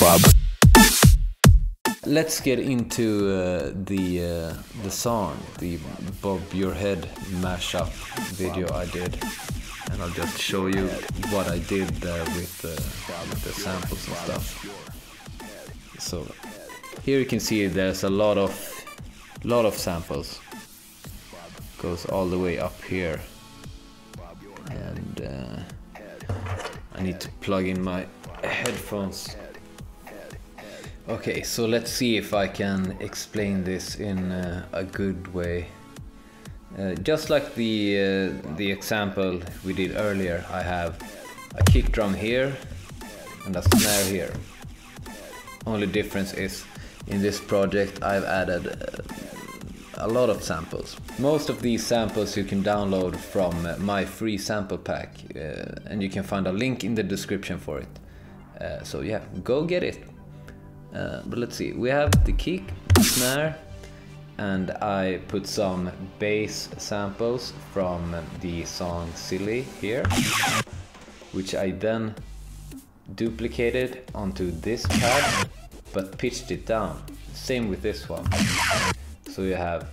Bob. Let's get into the song, the Bob Your Head mashup video I did, and I'll just show you what I did there with the samples and stuff. So here you can see there's a lot of samples, goes all the way up here, and I need to plug in my headphones. Okay, so let's see if I can explain this in a good way. Just like the example we did earlier, I have a kick drum here and a snare here. Only difference is in this project I've added a lot of samples. Most of these samples you can download from my free sample pack, and you can find a link in the description for it. So yeah, go get it. But let's see, we have the kick, snare, and I put some bass samples from the song Silly here, which I then duplicated onto this pad but pitched it down. Same with this one. So you have,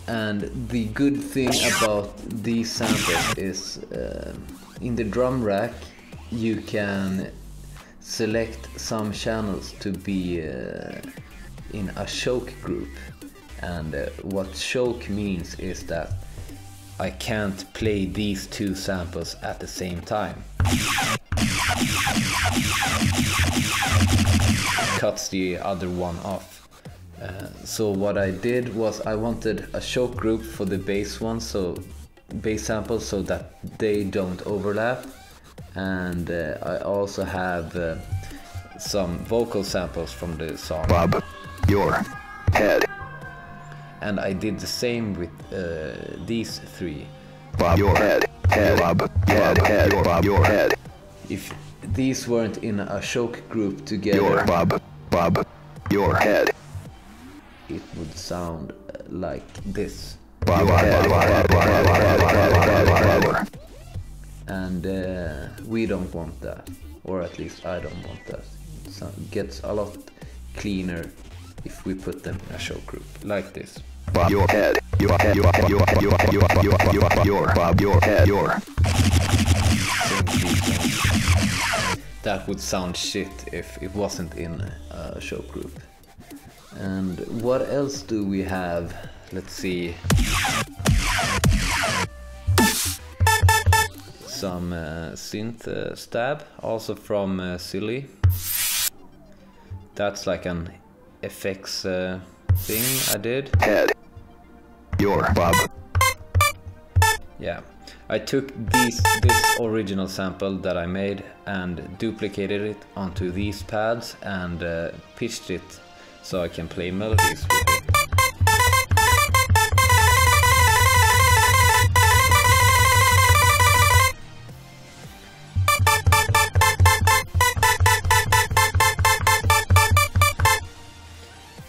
and the good thing about these samples is in the drum rack you can select some channels to be in a choke group, and what choke means is that I can't play these two samples at the same time. Cuts the other one off. So what I did was I wanted a choke group for the bass one, so bass samples, so that they don't overlap. And I also have some vocal samples from the song Bob Your Head. And I did the same with these three. Bob Your Head. Bob Your Head. Bob Your Head. If these weren't in a choke group together, Your Bob Your Head. it would sound like this. Bob Your Head. And we don't want that, or at least I don't want that. So it gets a lot cleaner if we put them in a show group like this. Bob Your Head. Your Bob Your Head. Your. That would sound shit if it wasn't in a show group. And what else do we have? Let's see. Some synth stab, also from Silly. That's like an effects thing I did. Head. Your Bob. Yeah, I took this original sample that I made and duplicated it onto these pads and pitched it so I can play melodies with it.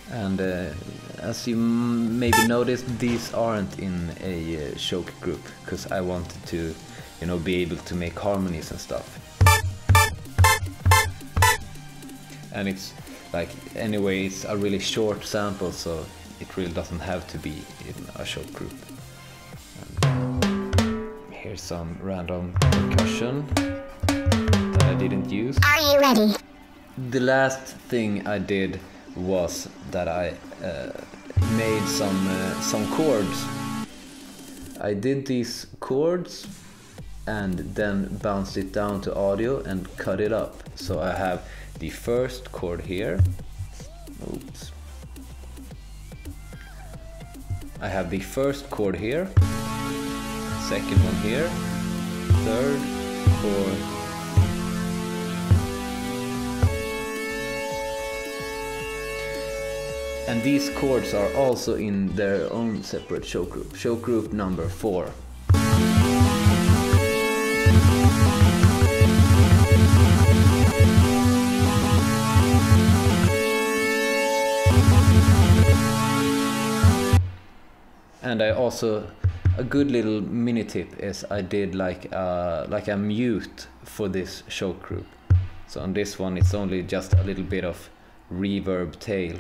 And as you maybe noticed, these aren't in a choke group because I wanted to, you know, be able to make harmonies and stuff. And it's like, anyway, it's a really short sample, so it really doesn't have to be in a choke group. And here's some random percussion that I didn't use. Are you ready? The last thing I did was that I made some chords. I did these chords and then bounced it down to audio and cut it up. So I have the first chord here. Oops. I have the first chord here, second one here, third, fourth. And these chords are also in their own separate show group number 4. And I also, a good little mini tip is I did like a mute for this show group. So on this one it's only just a little bit of reverb tail.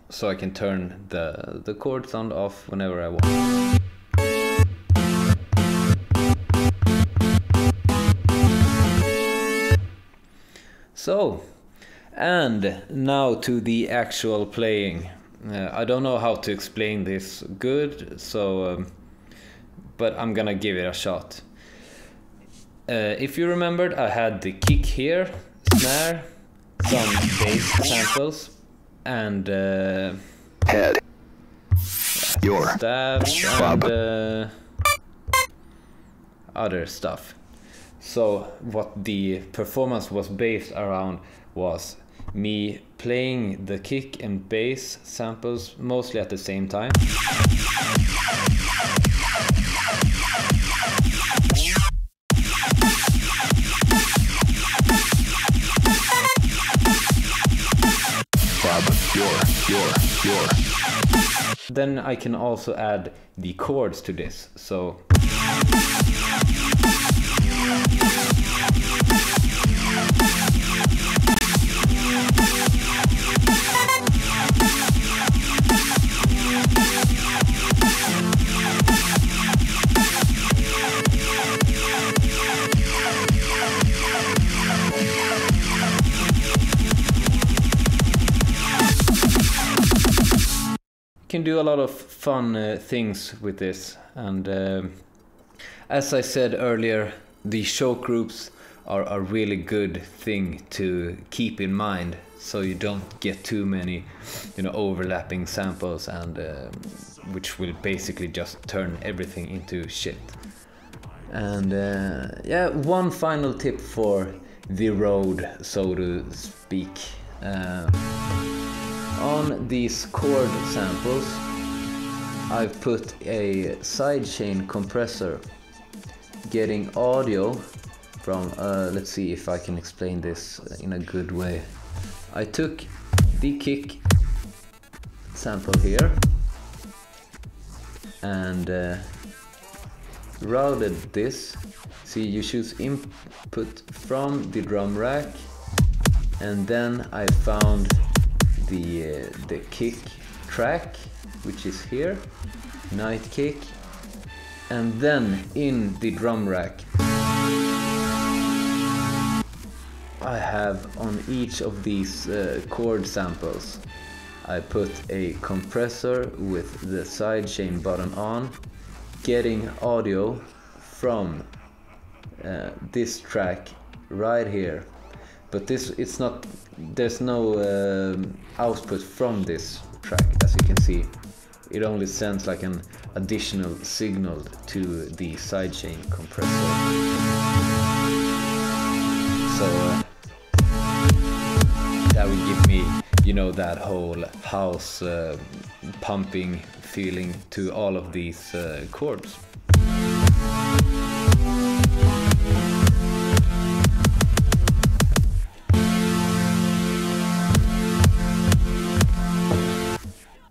So I can turn the chord sound off whenever I want. So, and now to the actual playing. I don't know how to explain this good, so but I'm gonna give it a shot. If you remembered, I had the kick here, snare, some bass samples, and head, your stabs and other stuff. So what the performance was based around was me playing the kick and bass samples mostly at the same time. Your. Then I can also add the chords to this. So can do a lot of fun things with this, and as I said earlier, the show groups are a really good thing to keep in mind, so you don't get too many, overlapping samples, and which will basically just turn everything into shit. And yeah, one final tip for the road, so to speak. On these chord samples, I've put a sidechain compressor, getting audio from, let's see if I can explain this in a good way. I took the kick sample here and routed this. See, you choose input from the drum rack, and then I found the kick track, which is here, night kick, and then in the drum rack I have on each of these chord samples I put a compressor with the sidechain button on, getting audio from this track right here. But it's not, there's no output from this track, as you can see. It only sends like an additional signal to the sidechain compressor. So that would give me, that whole house pumping feeling to all of these chords.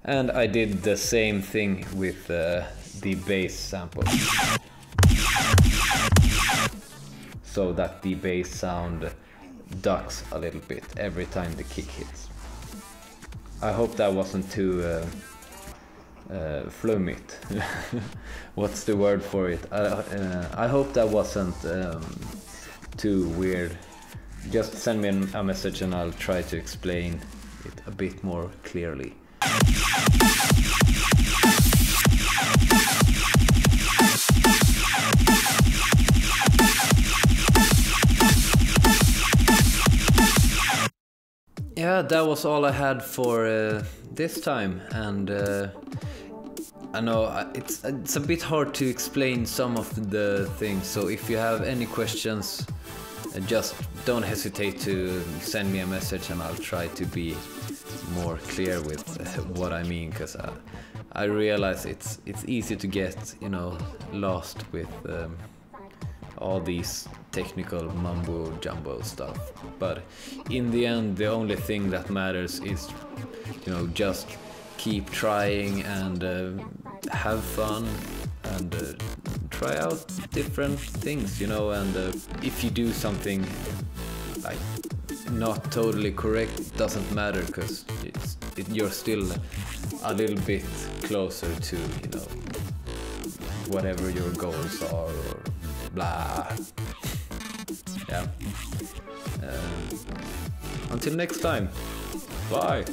And I did the same thing with the bass sample, so that the bass sound ducks a little bit every time the kick hits. I hope that wasn't too flummit. What's the word for it? I hope that wasn't too weird. Just send me a message and I'll try to explain it a bit more clearly. Yeah, that was all I had for this time, and I know it's a bit hard to explain some of the things, so if you have any questions, just don't hesitate to send me a message and I'll try to be more clear with what I mean, because I realize it's easy to get lost with all these technical mumbo jumbo stuff, but in the end the only thing that matters is just keep trying and have fun and try out different things, you know, and if you do something like not totally correct, it doesn't matter, because you're still a little bit closer to, you know, whatever your goals are, or blah. Yeah. Until next time, bye.